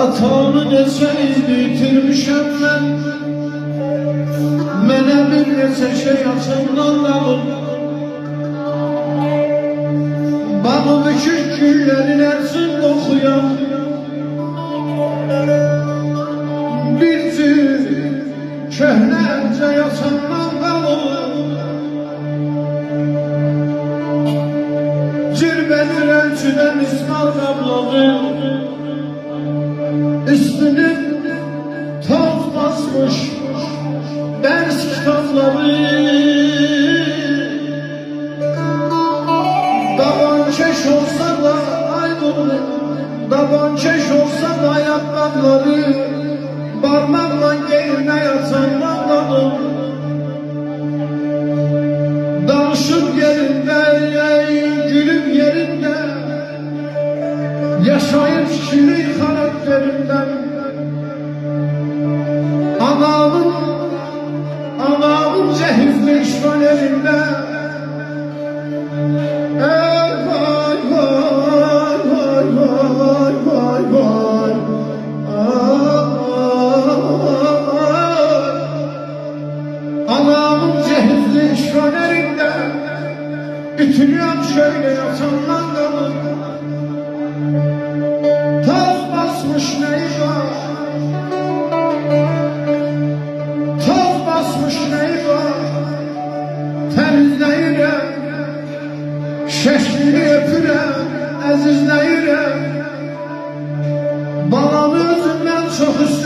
Atanı desəniz bitirmişəm mən. Mənə bir neçə şey açımdan qalır. Bağı bükük güllərin ərzində oxuyan bir cür köhnə əncə yasandan qalır. Cirbəni ölçüdən ismal qabladı, üstünü toz basmış dərs kitabları. Dabankeş olsa da aydın, dabankeş olsa da ayakkabıları, parmakla geyinme yatandan kalır. Danışıp yerinde, gülüp yerinde, yaşayıp şirin karakterinden. Anamın cehizli işvalerinde. Vay vay vay vay vay vay. Anamın cehizli işvalerinde ütülüyorum şöyle yatandan kalır. Toz basmış neyi var? Toz basmış neyi var? Temizleyirem, şeklini öpürem, əzizləyirəm. Balamı özümdən çox istəyirəm.